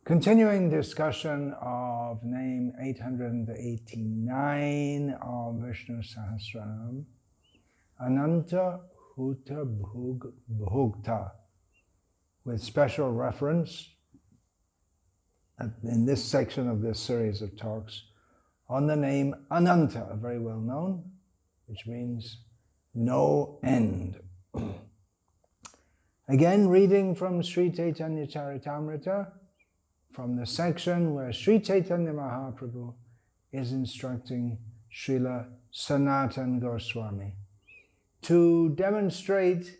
Continuing discussion of name 889 of Vishnu Sahasranama, Ananta-huta-bhug-bhokta, with special reference in this section of this series of talks on the name Ananta, very well known, which means no end. Again, reading from Sri Chaitanya Charitamrita, from the section where Sri Chaitanya Mahaprabhu is instructing Srila Sanatana Goswami to demonstrate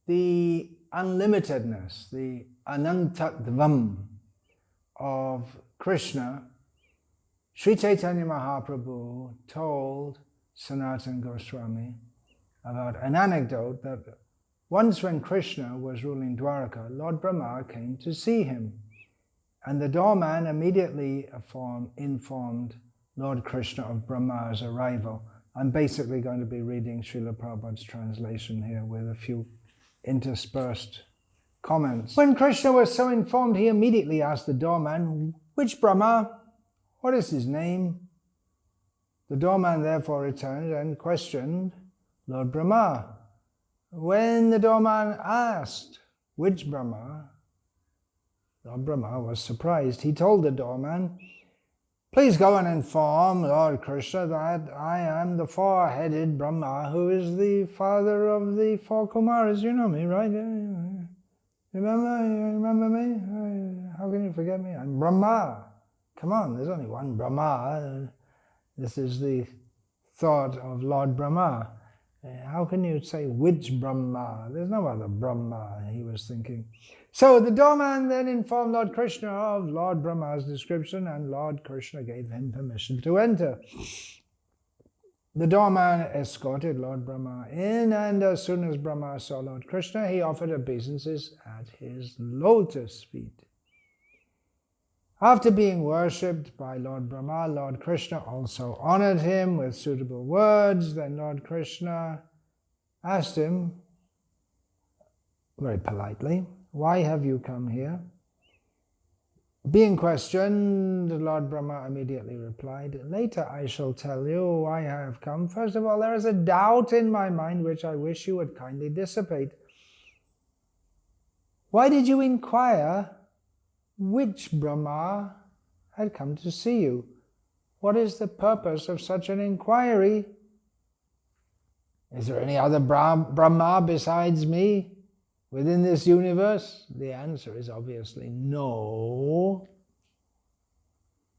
the unlimitedness, the Ananta-huta-bhug-bhokta of Krishna. Sri Chaitanya Mahaprabhu told Sanatana Goswami about an anecdote that once when Krishna was ruling Dwaraka, Lord Brahma came to see him. And the doorman immediately informed Lord Krishna of Brahma's arrival. I'm basically going to be reading Srila Prabhupada's translation here with a few interspersed comments. When Krishna was so informed, he immediately asked the doorman, "Which Brahma? What is his name?" The doorman therefore returned and questioned Lord Brahma. When the doorman asked, "Which Brahma?" Lord Brahma was surprised. He told the doorman, "Please go and inform Lord Krishna that I am the four-headed Brahma who is the father of the four Kumaras." You know me, right? You remember me? How can you forget me? I'm Brahma. Come on, there's only one Brahma. This is the thought of Lord Brahma. How can you say which Brahma? There's no other Brahma, he was thinking. So the doorman then informed Lord Krishna of Lord Brahma's description, and Lord Krishna gave him permission to enter. The doorman escorted Lord Brahma in, and as soon as Brahma saw Lord Krishna, he offered obeisances at his lotus feet. After being worshipped by Lord Brahma, Lord Krishna also honored him with suitable words. Then Lord Krishna asked him, very politely, "Why have you come here?" Being questioned, Lord Brahma immediately replied, "Later I shall tell you why I have come. First of all, there is a doubt in my mind which I wish you would kindly dissipate. Why did you inquire which Brahma had come to see you? What is the purpose of such an inquiry? Is there any other Brahma besides me within this universe?" The answer is obviously no.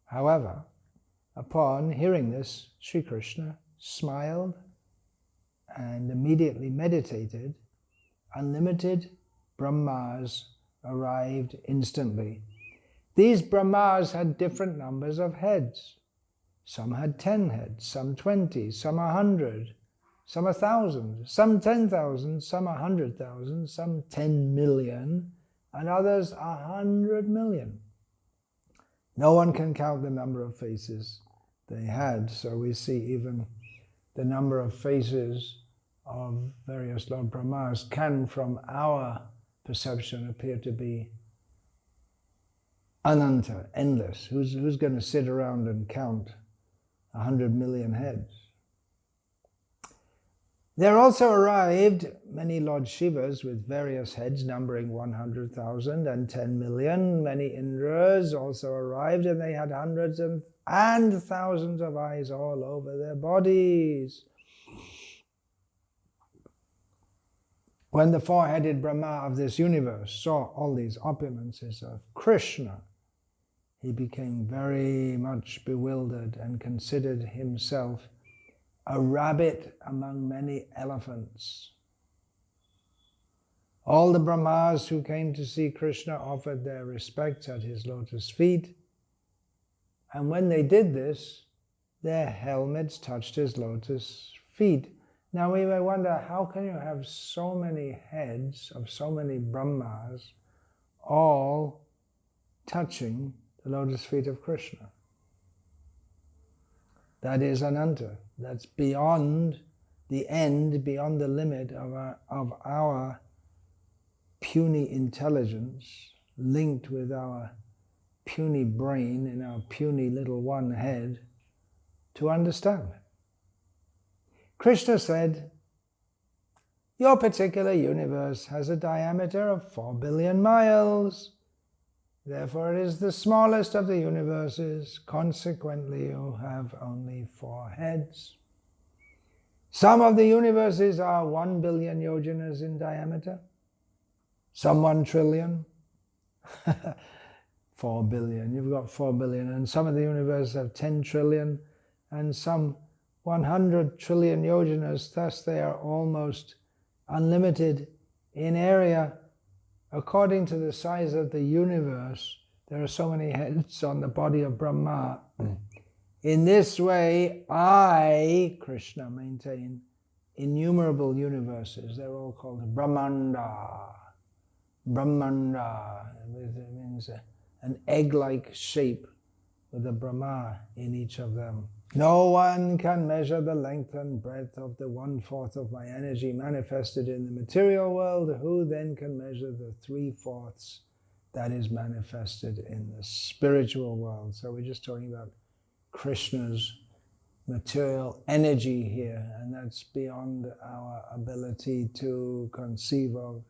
However, upon hearing this, Sri Krishna smiled and immediately meditated. Unlimited Brahmas arrived instantly. These Brahmas had different numbers of heads. Some had 10 heads, some 20, some 100, some 1,000, some 10,000, some 100,000, some 10 million, and others 100 million. No one can count the number of faces they had, so we see even the number of faces of various Lord Brahmas can, from our perception, appear to be ananta, endless. Who's going to sit around and count 100 million heads? There also arrived many Lord Shivas with various heads numbering 100,000 and 10 million. Many Indras also arrived, and they had hundreds and thousands of eyes all over their bodies. When the four-headed Brahma of this universe saw all these opulences of Krishna, he became very much bewildered and considered himself a rabbit among many elephants. All the Brahmas who came to see Krishna offered their respects at his lotus feet, and when they did this, their helmets touched his lotus feet. Now we may wonder, how can you have so many heads of so many Brahmas all touching the lotus feet of Krishna? That is Ananta. That's beyond the end, beyond the limit of our puny intelligence, linked with our puny brain, in our puny little one head, to understand. Krishna said, your particular universe has a diameter of 4 billion miles. Therefore it is the smallest of the universes. Consequently, you have only 4 heads. Some of the universes are 1 billion yojanas in diameter. Some 1 trillion. 4 billion. You've got 4 billion. And some of the universes have 10 trillion. And some 100 trillion yojanas. Thus they are almost unlimited in area. According to the size of the universe, there are so many heads on the body of Brahma. In this way, I, Krishna, maintain innumerable universes. They're all called Brahmanda. Brahmanda, it means an egg-like shape with a Brahma in each of them. No one can measure the length and breadth of the 1/4 of my energy manifested in the material world. Who then can measure the 3/4 that is manifested in the spiritual world? So we're just talking about Krishna's material energy here, and that's beyond our ability to conceive of.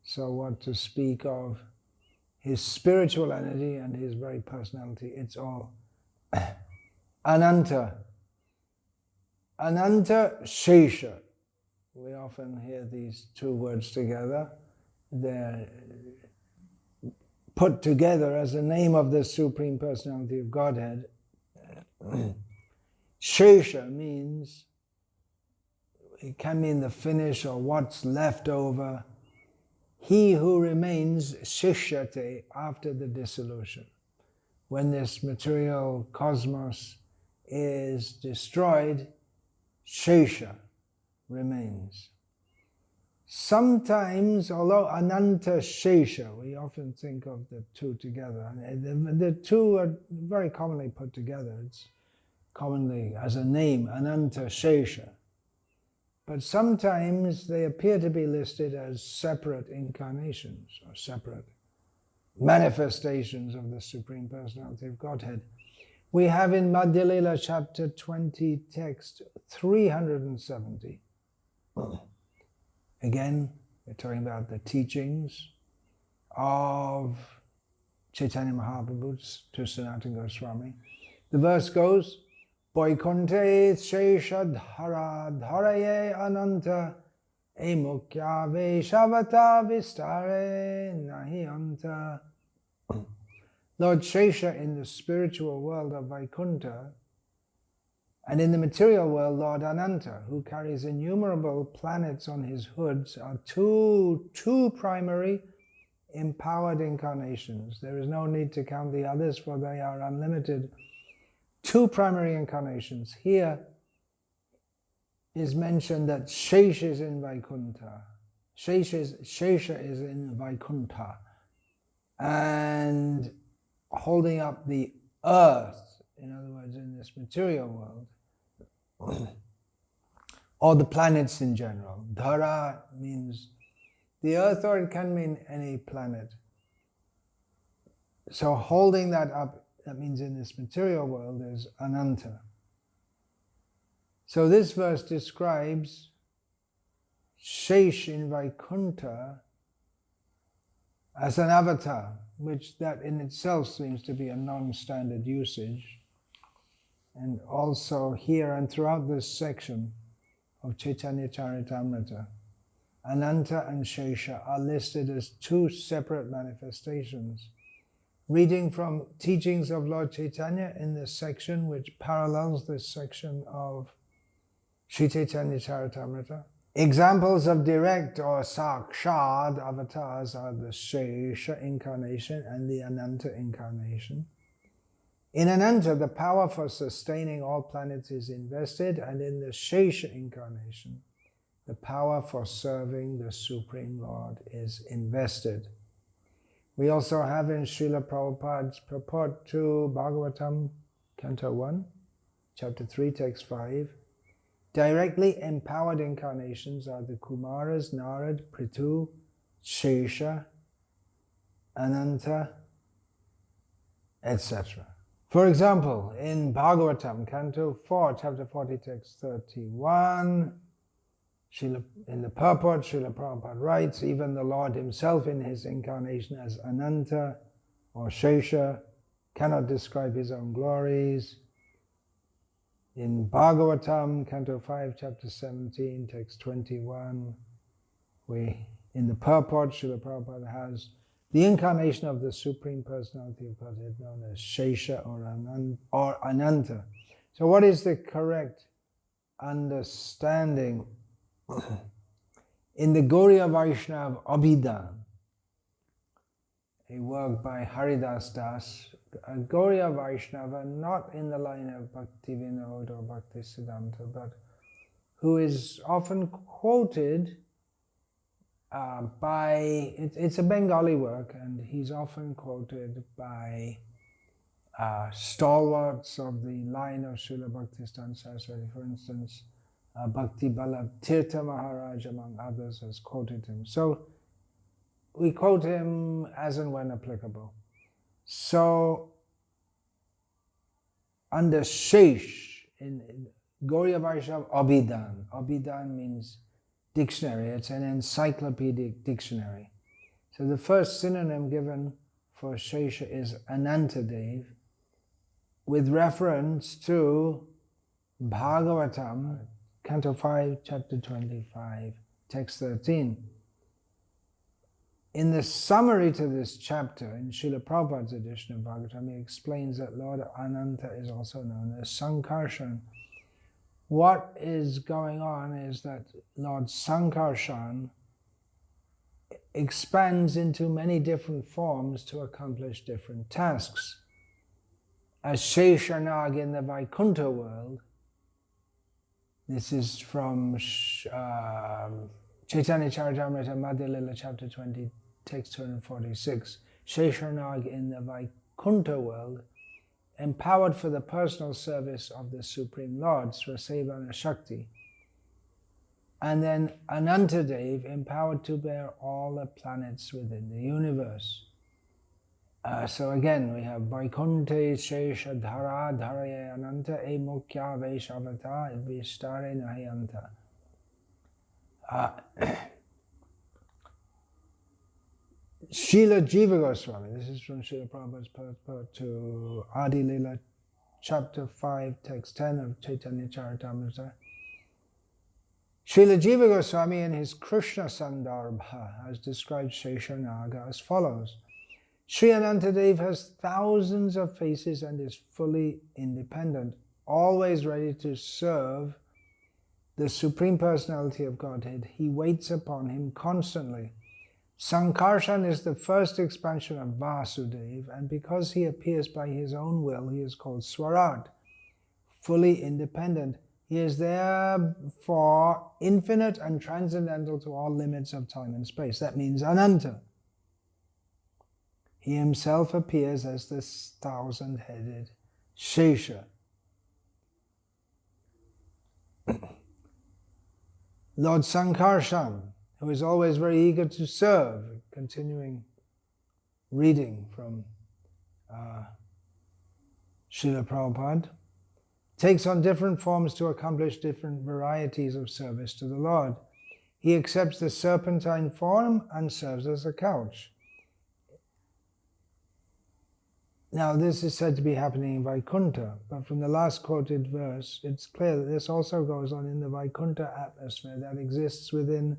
So what to speak of his spiritual energy and his very personality? It's all Ananta. Ananta Shesha. We often hear these two words together. They're put together as the name of the Supreme Personality of Godhead. Shesha means, it can mean the finish or what's left over. He who remains shishyate after the dissolution. When this material cosmos is destroyed, Shesha remains. Sometimes, although Ananta Shesha, we often think of the two together. The two are very commonly put together. It's commonly as a name, Ananta Shesha. But sometimes they appear to be listed as separate incarnations or separate manifestations of the Supreme Personality of Godhead. We have in Madhya Lila chapter 20 text 370. Again, we're talking about the teachings of Chaitanya Mahaprabhu to Sanatana Goswami. The verse goes, Boikunte Shesha Dhara Dharaye Ananta Emukya Veshavata Vistare Nahi Anta. Lord Shesha in the spiritual world of Vaikuntha, and in the material world, Lord Ananta, who carries innumerable planets on his hoods, are two primary empowered incarnations. There is no need to count the others, for they are unlimited. 2 primary incarnations. Here is mentioned that Shesha is in Vaikuntha. Shesha is in Vaikuntha. And holding up the earth, in other words, in this material world, or the planets in general. Dhara means the earth, or it can mean any planet. So holding that up, that means in this material world, is Ananta. So this verse describes Shesh in Vaikuntha as an avatar, which that in itself seems to be a non-standard usage. And also here and throughout this section of Chaitanya Charitamrita, Ananta and Shesha are listed as 2 separate manifestations. Reading from teachings of Lord Chaitanya in this section, which parallels this section of Sri Chaitanya Charitamrita. Examples of direct or sakshad avatars are the Shesha incarnation and the Ananta incarnation. In Ananta, the power for sustaining all planets is invested, and in the Shesha incarnation, the power for serving the Supreme Lord is invested. We also have in Srila Prabhupada's purport to Bhagavatam, Canto 1, Chapter 3, Text 5, directly empowered incarnations are the Kumaras, Narad, Prithu, Shesha, Ananta, etc. For example, in Bhagavatam, Canto 4, Chapter 40, Text 31, in the purport, Srila Prabhupada writes, even the Lord himself in his incarnation as Ananta or Shesha cannot describe his own glories. In Bhagavatam, Canto 5, Chapter 17, Text 21, in the purport, Srila Prabhupada has the incarnation of the Supreme Personality of Godhead known as Shesha or Ananta. So what is the correct understanding? In the Gauriya Vaishnava Abhidan, a work by Haridas Das, a Gauriya Vaishnava, not in the line of Bhakti Vinod or Bhakti Siddhanta, but who is often quoted it's a Bengali work, and he's often quoted by stalwarts of the line of Srila Bhaktisiddhanta Saraswati. For instance, Bhakti Ballabh Tirtha Maharaj, among others, has quoted him. So we quote him as and when applicable. So under Shesh, in Gauriya Vaishnava Abhidan, Abhidan means dictionary, it's an encyclopedic dictionary. So the first synonym given for Shesha is Ananta-dev, with reference to Bhagavatam, Canto 5, Chapter 25, Text 13. In the summary to this chapter, in Srila Prabhupada's edition of Bhagavatam, he explains that Lord Ananta is also known as Sankarshan. What is going on is that Lord Sankarshan expands into many different forms to accomplish different tasks. As Sheshanag in the Vaikuntha world, this is from Chaitanya Charitamrita Madhya Lila Chapter 20, Text 246. Sheshanag in the Vaikuntha world, empowered for the personal service of the Supreme Lord, Svasevana Shakti. And then Ananta-dev, empowered to bear all the planets within the universe. So again, we have Vaikunte Shesha Dhara Dharaya Ananta E Mukya Veshavata Vistare Nahayanta. Srila Jiva Goswami, this is from Srila Prabhupada's purport to Adi Lila, Chapter 5, Text 10 of Chaitanya Charitamrita. Srila Jiva Goswami in his Krishna Sandarbha has described Sheshanaga as follows. Sri Ananta-dev has thousands of faces and is fully independent, always ready to serve the Supreme Personality of Godhead. He waits upon him constantly. Sankarshan is the first expansion of Vasudev, and because he appears by his own will, he is called Swarat, fully independent. He is therefore infinite and transcendental to all limits of time and space. That means Ananta. He himself appears as the thousand-headed Shesha. Lord Sankarshan, who is always very eager to serve, continuing reading from Srila Prabhupada, takes on different forms to accomplish different varieties of service to the Lord. He accepts the serpentine form and serves as a couch. Now this is said to be happening in Vaikuntha, but from the last quoted verse, it's clear that this also goes on in the Vaikuntha atmosphere that exists within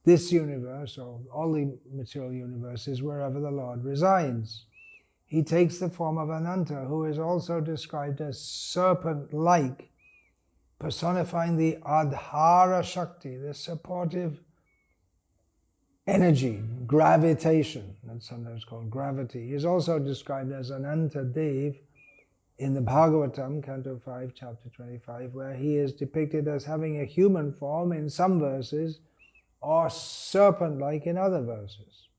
this universe, or all the material universes, wherever the Lord resides. He takes the form of Ananta, who is also described as serpent-like, personifying the Adhara Shakti, the supportive energy, gravitation, that's sometimes called gravity. He is also described as Ananta-dev in the Bhagavatam, Canto 5, Chapter 25, where he is depicted as having a human form in some verses, or serpent-like in other verses.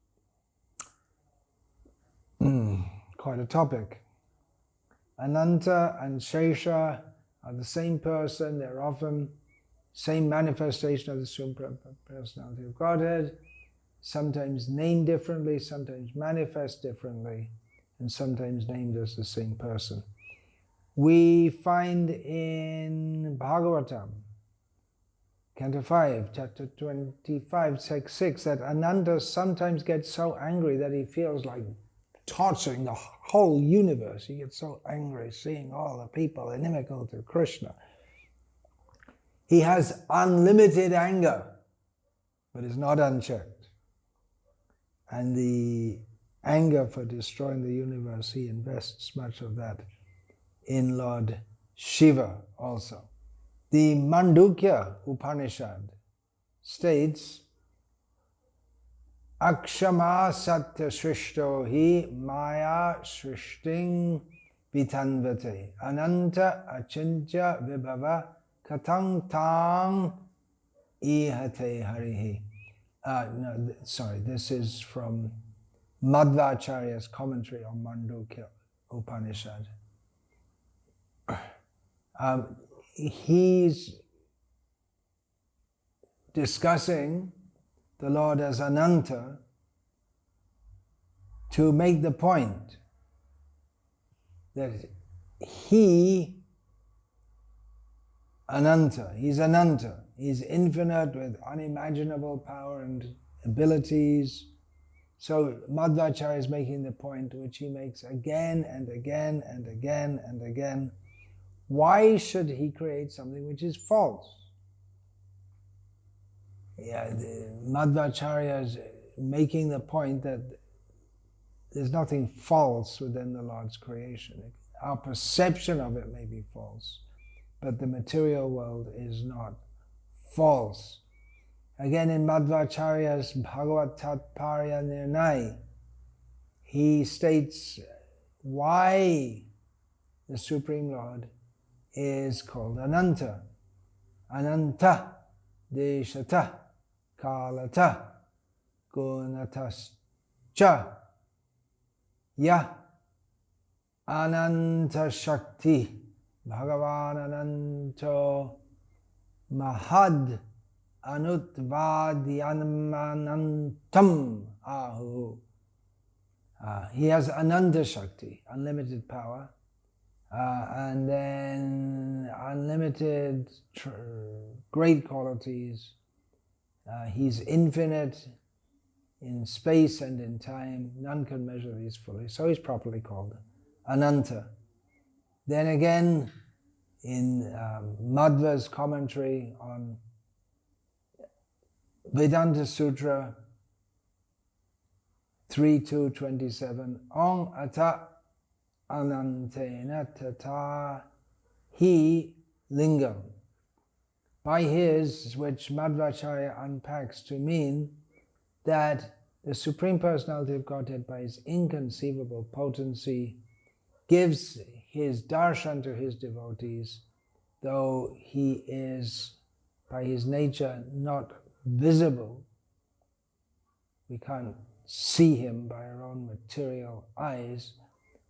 Quite a topic. Ananta and Shesha are the same person. They're often same manifestation of the Supreme Personality of Godhead, sometimes named differently, sometimes manifest differently. and sometimes named as the same person. We find in Bhagavatam, Canto 5, chapter 25, text 6, that Ananta sometimes gets so angry that he feels like torturing the whole universe. He gets so angry seeing all the people inimical to Krishna. He has unlimited anger, but is not unchecked. And the anger for destroying the universe, he invests much of that in Lord Shiva also. The Mandukya Upanishad states, Akshama Satya Shrishto Hi Maya Shrishting Vitanvate Ananta Achintya Vibhava Katang Tang Ihate Harihi. This is from Madhvacharya's commentary on Mandukya Upanishad. He's discussing the Lord as Ananta to make the point that he's Ananta, he's infinite with unimaginable power and abilities. So Madhvacharya is making the point which he makes again and again and again and again. Why should he create something which is false? Madhvacharya is making the point that there's nothing false within the Lord's creation. Our perception of it may be false, but the material world is not false. Again, in Madhvacharya's Bhagavat Tatparya Nirnay, he states why the Supreme Lord is called Ananta. Ananta deshata kalata gunatascha ya ananta shakti Bhagavan ananto mahad anutvadyanmanantam ahu. He has Ananta Shakti, unlimited power, and then unlimited great qualities. He's infinite in space and in time. None can measure these fully. So he's properly called Ananta. Then again, in Madhva's commentary on Vedanta Sutra 3.2.27, Ong ata anantena tata hi lingam. By his, which Madhvacharya unpacks to mean that the Supreme Personality of Godhead, by his inconceivable potency, gives his darshan to his devotees, though he is, by his nature, not visible. We can't see him by our own material eyes,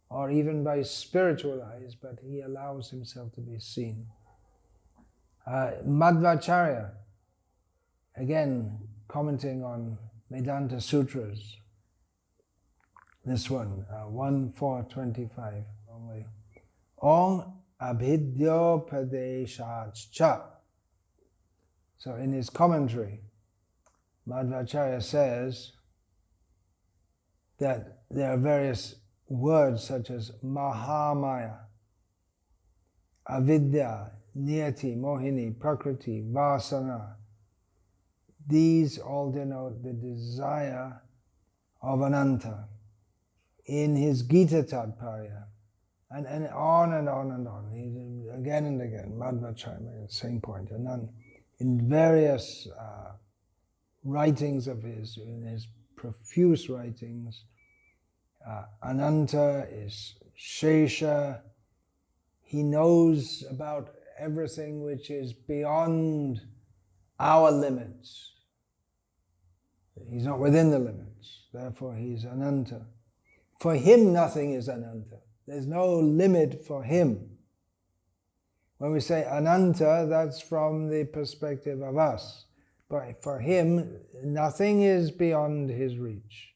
or even by spiritual eyes, but he allows himself to be seen. Madhvacharya, again commenting on Vedanta Sutras, this one, 1.4.25 only. Om abhidyopadeshacha. So in his commentary, Madhvacharya says that there are various words such as Mahamaya, Avidya, Niyati, Mohini, Prakriti, Vasana. These all denote the desire of Ananta. In his Gita Tatparya, and on and on and on, again and again, Madhvacharya made the same point. And then in various writings of his, in his profuse writings, Ananta is Shesha. He knows about everything which is beyond our limits. He's not within the limits, therefore he's Ananta. For him, nothing is Ananta. There's no limit for him. When we say Ananta, that's from the perspective of us. But for him, nothing is beyond his reach.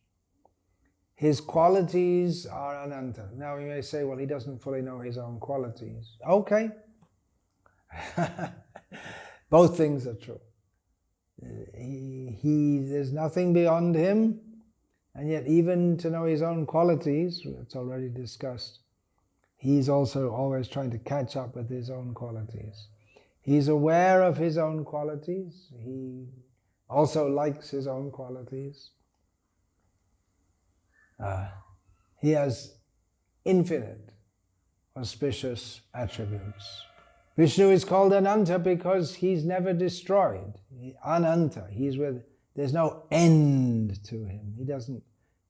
His qualities are Ananta. Now you may say, well, he doesn't fully know his own qualities. Okay. Both things are true. There's nothing beyond him, and yet even to know his own qualities, it's already discussed, he's also always trying to catch up with his own qualities. He's aware of his own qualities. He also likes his own qualities. He has infinite auspicious attributes. Vishnu is called Ananta because he's never destroyed. Ananta, there's no end to him. He doesn't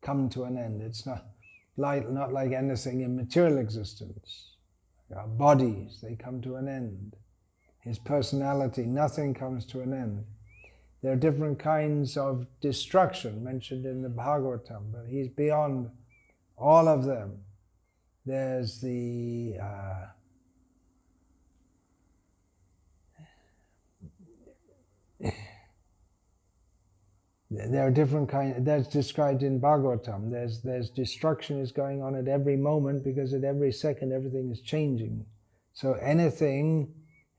come to an end. It's not like anything in material existence. Our bodies, they come to an end. His personality, nothing comes to an end. There are different kinds of destruction mentioned in the Bhagavatam, but he's beyond all of them. There's the there are different kinds, that's described in Bhagavatam. There's destruction is going on at every moment, because at every second everything is changing. So anything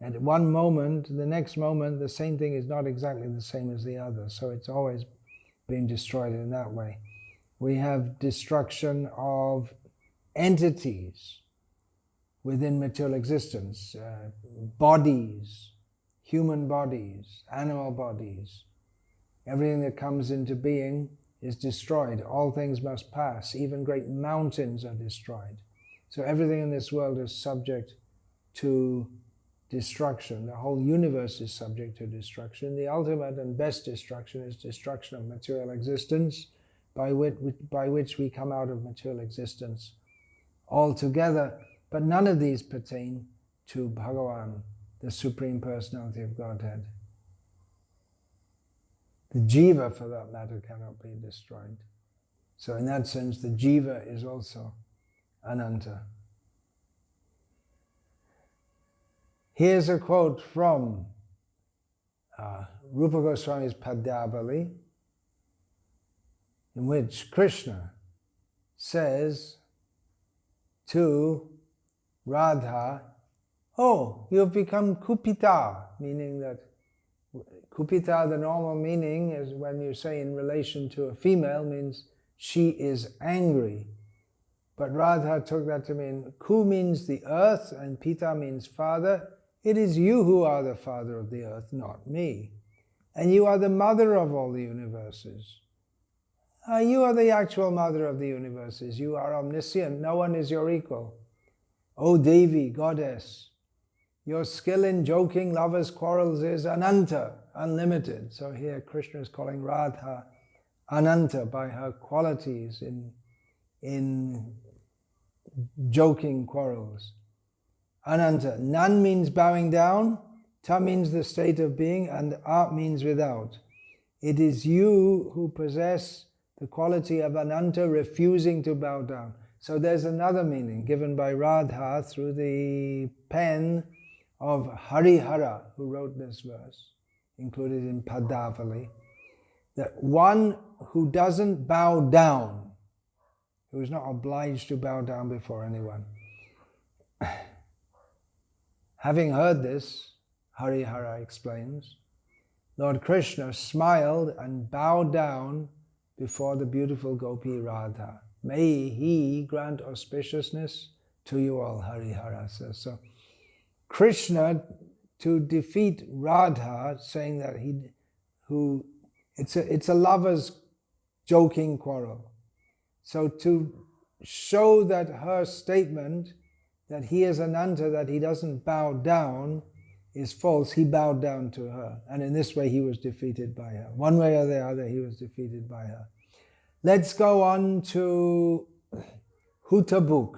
at one moment, the next moment, the same thing is not exactly the same as the other. So it's always being destroyed in that way. We have destruction of entities within material existence, bodies, human bodies, animal bodies. Everything that comes into being is destroyed. All things must pass. Even great mountains are destroyed. So everything in this world is subject to destruction. The whole universe is subject to destruction. The ultimate and best destruction is destruction of material existence, by which we come out of material existence altogether. But none of these pertain to Bhagavan, the Supreme Personality of Godhead. The jiva, for that matter, cannot be destroyed. So in that sense, the jiva is also Ananta. Here's a quote from Rupa Goswami's Padyabali, in which Krishna says to Radha, "Oh, you have become kupita," meaning that kupita, the normal meaning is when you say in relation to a female, means she is angry. But Radha took that to mean, ku means the earth and pita means father. It is you who are the father of the earth, not me. And you are the mother of all the universes. You are the actual mother of the universes. You are omniscient. No one is your equal. O Devi, goddess, your skill in joking lovers' quarrels is Ananta, unlimited. So here Krishna is calling Radha Ananta by her qualities in joking quarrels. Ananta, nan means bowing down, ta means the state of being, and at means without. It is you who possess the quality of Ananta, refusing to bow down. So there's another meaning given by Radha through the pen of Harihara, who wrote this verse, included in Padyabali, that one who doesn't bow down, who is not obliged to bow down before anyone. Having heard this, Harihara explains, Lord Krishna smiled and bowed down before the beautiful Gopi Radha. May he grant auspiciousness to you all, Harihara says. So Krishna, to defeat Radha, saying that it's a lover's joking quarrel. So to show that her statement that he is Ananta, that he doesn't bow down, is false, he bowed down to her. And in this way he was defeated by her. One way or the other, he was defeated by her. Let's go on to Huta-bhug.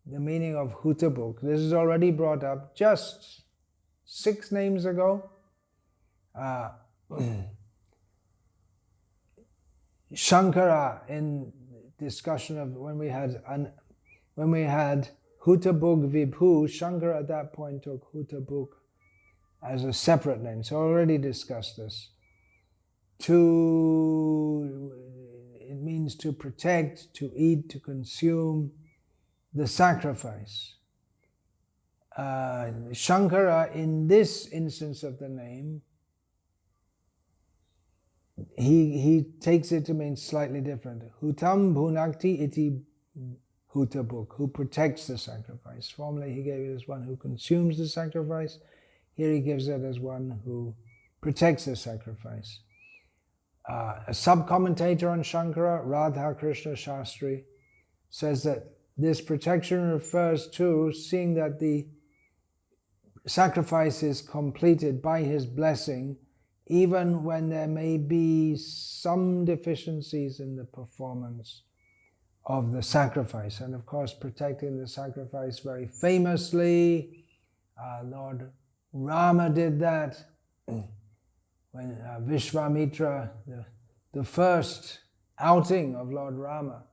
The meaning of Huta-bhug. This is already brought up just 6 names ago. Shankara, in discussion of when we had Huta-bhug Vibhu, Shankara at that point took Huta-bhug as a separate name. So I already discussed this. means to protect, to eat, to consume the sacrifice. Shankara, in this instance of the name, he takes it to mean slightly different. Hutam bhunakti iti huta-bhug, who protects the sacrifice. Formerly he gave it as one who consumes the sacrifice. Here he gives it as one who protects the sacrifice. A sub-commentator on Shankara, Radha Krishna Shastri, says that this protection refers to seeing that the sacrifice is completed by his blessing, even when there may be some deficiencies in the performance of the sacrifice. And of course, protecting the sacrifice very famously, Lord Rama did that when Vishwamitra, the first outing of Lord Rama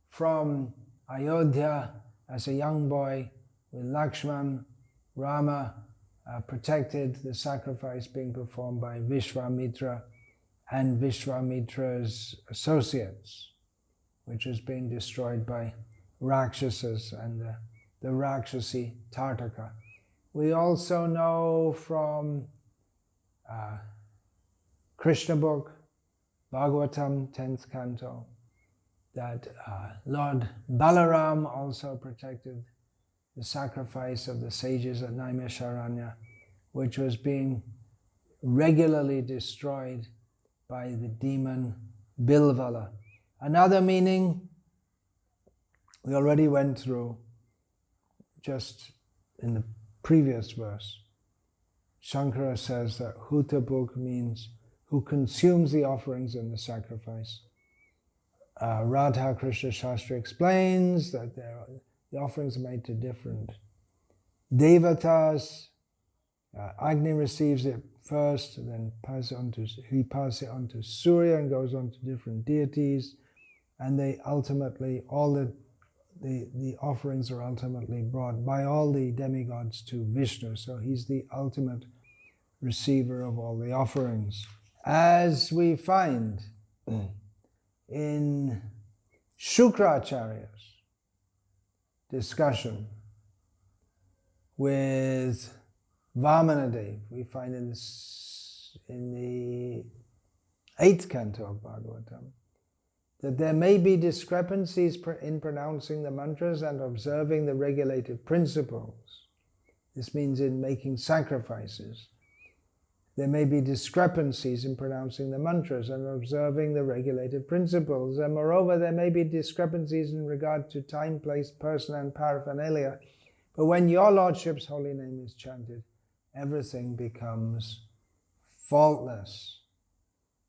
from Ayodhya as a young boy with Lakshman, Rama protected the sacrifice being performed by Vishwamitra and Vishwamitra's associates, which was being destroyed by Rakshasas and the Rakshasi Tartaka. We also know from Krishna book, Bhagavatam, 10th canto, that Lord Balaram also protected the sacrifice of the sages at Naimisharanya, which was being regularly destroyed by the demon Bilvala. Another meaning we already went through just in the previous verse. Shankara says that huta-bhug means who consumes the offerings and the sacrifice. Radha Krishna Shastri explains that the offerings are made to different devatas. Agni receives it first, and then he passes it on to Surya and goes on to different deities, and they ultimately, all the offerings are ultimately brought by all the demigods to Vishnu, so he's the ultimate receiver of all the offerings. As we find in Shukracharya's discussion with Vamanadev, we find in the 8th canto of Bhagavatam, that there may be discrepancies in pronouncing the mantras and observing the regulative principles. This means in making sacrifices. There may be discrepancies in pronouncing the mantras and observing the regulative principles, and moreover there may be discrepancies in regard to time, place, person and paraphernalia. But when your Lordship's holy name is chanted, everything becomes faultless.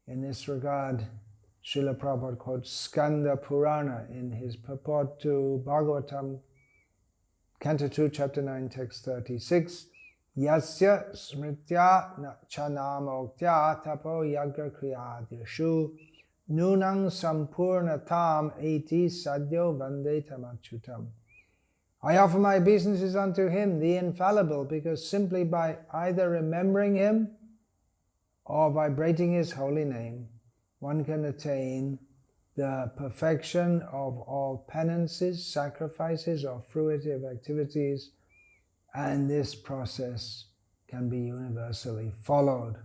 In this regard, Srila Prabhupada quotes Skanda Purana in his purport to Bhagavatam, Canto 2, Chapter 9, Text 36. Yasya smritya chanamoktya tapo yagra kriyadyashu nunang sampurnatam eti sadyo vande tamachutam. I offer my obeisances unto him, the infallible, because simply by either remembering him or vibrating his holy name, one can attain the perfection of all penances, sacrifices, or fruitive activities, and this process can be universally followed.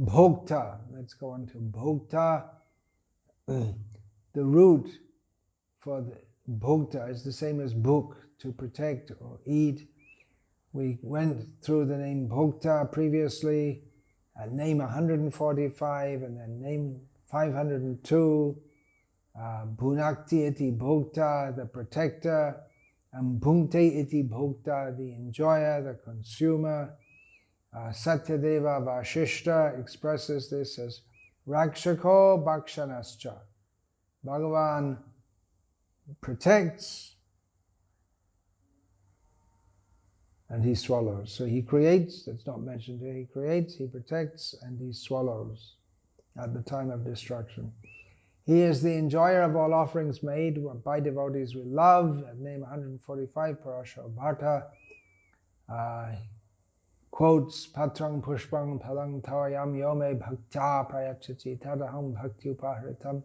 Bhokta, let's go on to bhokta. The root for the bhokta is the same as bhuk, to protect or eat. We went through the name bhokta previously, name 145 and then name 502. Bhunakti iti bhokta, the protector, and bhunte iti bhokta, the enjoyer, the consumer. Satyadeva Vashishta expresses this as Rakshako Bhakshanascha. Bhagavan protects and he swallows. So he creates, that's not mentioned here, he creates, he protects, and he swallows at the time of destruction. He is the enjoyer of all offerings made by devotees with love. At name 145, Parasha Bharta quotes Patrang Pushpang Palang Tawayam Yome Bhaktya Prayachati Tadaham Bhakti Upahritam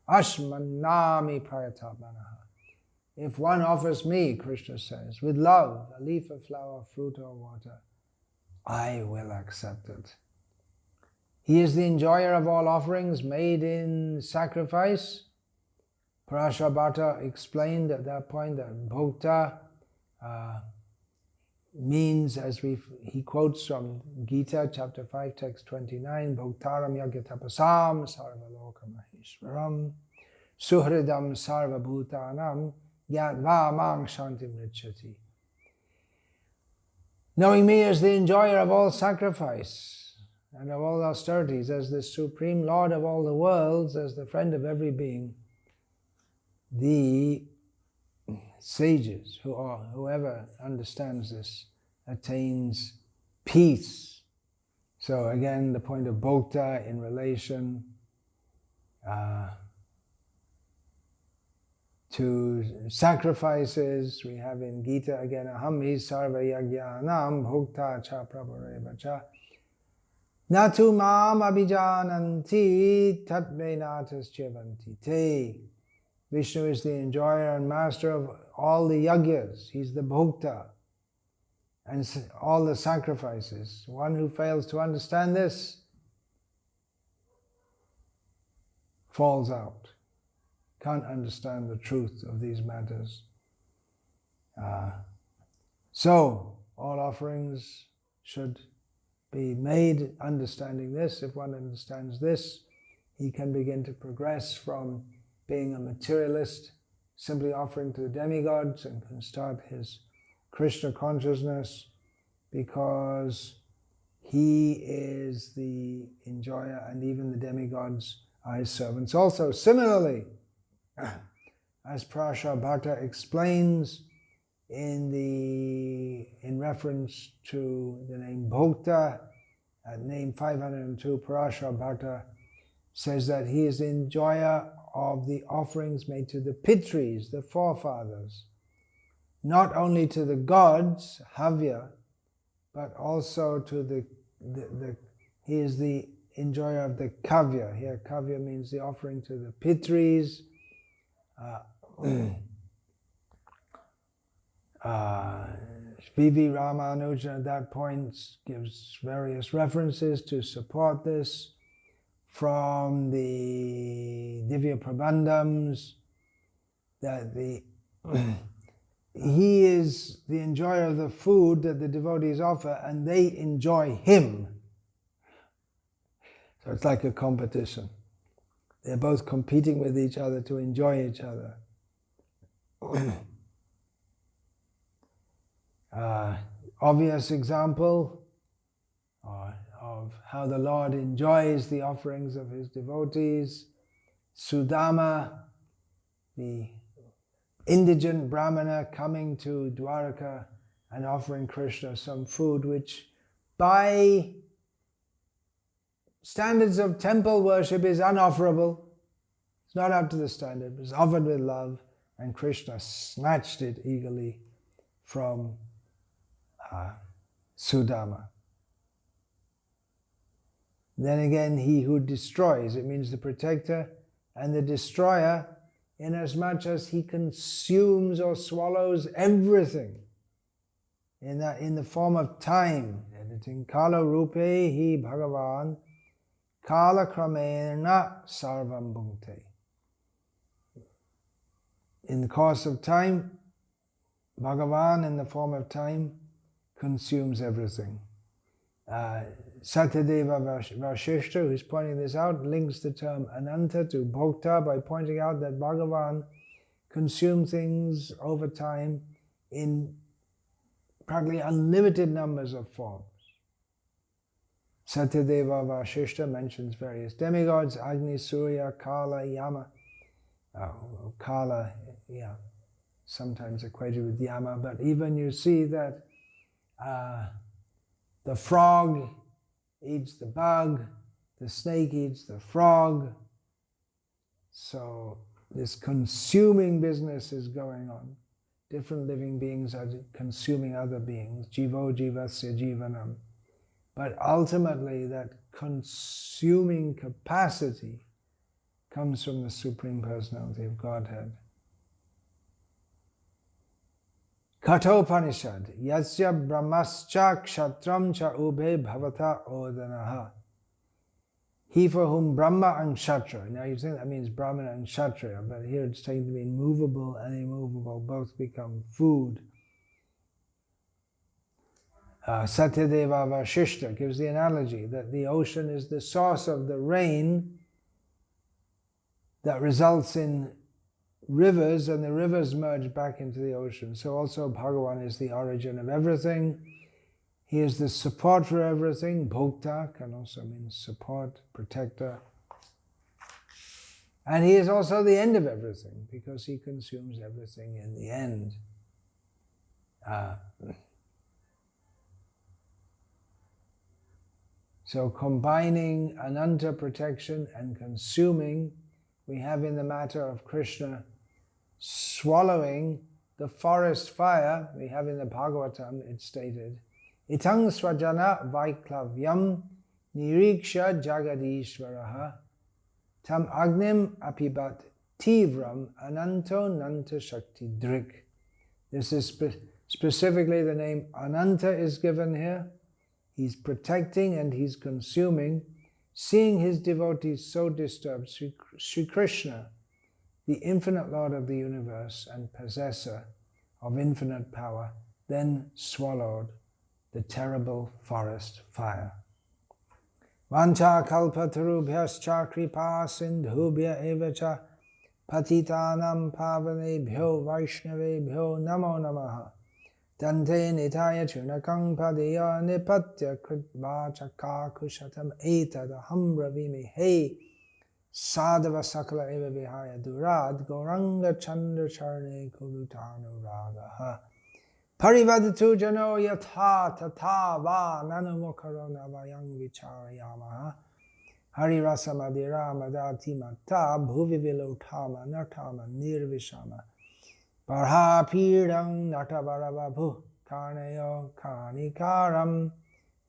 Ashmanami prayatabmanaha. If one offers me, Krishna says, with love, a leaf, a flower, fruit or water, I will accept it. He is the enjoyer of all offerings made in sacrifice. Parashabhata explained at that point that bhokta means, as he quotes from Gita, chapter 5, text 29, bhoktaram yagyatapasam sarvaloka maheshwaram suhridam sarvabhutanam yadva mang shantim richati. Knowing me as the enjoyer of all sacrifice and of all austerities, as the supreme Lord of all the worlds, as the friend of every being, the sages, whoever understands this, attains peace. So again, the point of bhokta in relation to sacrifices. We have in Gita again, aham hi sarva yajnanam bhokta cha prabhareva cha natu mam abhijananti tatme natas chevanti te. Vishnu is the enjoyer and master of all the yajnas. He's the bhokta and all the sacrifices. One who fails to understand this falls out, can't understand the truth of these matters. So, all offerings should be made understanding this. If one understands this, he can begin to progress from being a materialist, simply offering to the demigods, and can start his Krishna consciousness, because he is the enjoyer and even the demigods are his servants also. Similarly, as Prashabhata explains in reference to the name Bhokta, at name 502, Prashabhata says that he is the enjoyer of the offerings made to the Pitris, the forefathers, not only to the gods, Havya, but also to he is the enjoyer of the Kavya. Here Kavya means the offering to the Pitris. V.V. Ramanujan at that point gives various references to support this from the Divya Prabandhams, that he is the enjoyer of the food that the devotees offer, and they enjoy him. So it's like a competition. They're both competing with each other to enjoy each other. Obvious example of how the Lord enjoys the offerings of his devotees. Sudama, the indigent Brahmana coming to Dwaraka and offering Krishna some food which by standards of temple worship is unofferable. It's not up to the standard. It was offered with love, and Krishna snatched it eagerly from Sudama. Then again, he who destroys, it means the protector and the destroyer, inasmuch as he consumes or swallows everything in the form of time. Editing Kala Rupe Hi Bhagavan Kala Kramena Sarvam Bhukte. In the course of time, Bhagavan in the form of time consumes everything. Satyadeva Vashishta, who's pointing this out, links the term Ananta to Bhokta by pointing out that Bhagavan consumes things over time in practically unlimited numbers of forms. Satyadeva Vashishta mentions various demigods, Agni, Surya, Kala, Yama. Kala, sometimes equated with Yama, but even you see that the frog eats the bug, the snake eats the frog. So this consuming business is going on. Different living beings are consuming other beings. Jivo jivasya jivanam. But ultimately that consuming capacity comes from the Supreme Personality of Godhead. Kathopanishad, Yasya Brahmascha Kshatram Cha Ube Bhavata Odanaha. He for whom Brahma and Kshatriya. Now you think that means Brahmana and Kshatriya, but here it's taken to mean movable and immovable both become food. Satyadeva Vashishta gives the analogy that the ocean is the source of the rain that results in rivers, and the rivers merge back into the ocean. So also Bhagavan is the origin of everything. He is the support for everything. Bhokta can also mean support, protector. And he is also the end of everything, because he consumes everything in the end. So combining Ananta protection and consuming, we have in the matter of Krishna swallowing the forest fire. We have in the Bhagavatam, it's stated, Itang swajana vaiklavyam niriksha jagadishvaraha tam agnim apibat tivram ananto nanta shakti drik. This is specifically the name Ananta is given here. He's protecting and he's consuming. Seeing his devotees so disturbed, Sri Krishna, the infinite Lord of the universe and possessor of infinite power, then swallowed the terrible forest fire. Vancha kalpatarubhyascha kripa sindhubhya evacha patitanam pavanebhyo vaishnavebhyo namo namaha dante nitaya chunakang padaya nipatya kritvacha kushatam etadaham bravimi hey sadhava sakala eva vihaya durad goranga chandra charne kurutanu ragaha parivadatu jano yatha tata va nanumukaro navayang vicharayamaha hari rasa madira madati matta bhuvi vilotama nartama nirvishama parha pidang natavarabhu karnayo kanikaram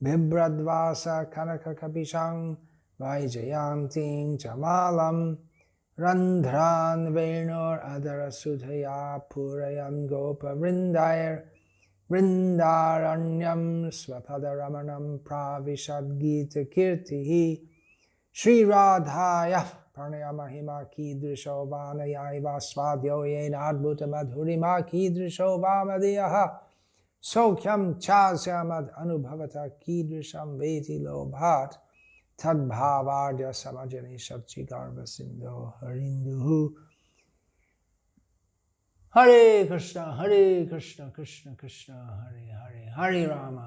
bibradvasa kanaka kapishang vaijayanting jamalam randhran venor adara sudhaya purayan gopa vrindayar vrindaranyam swapadaramanam pravishad gita kirtihi Shri Radhaya pranayamahima kidrisho vanayaiva svadyo yena adbhuta madhurima kidrisho vamadiyaha sokyam chasyamad anubhavata kidrisham veti lobhat tadbhavardya samajani shakchi garva sindho harinduhu. Hare Krishna, Krishna Krishna, Hare Hare, Hare Rama,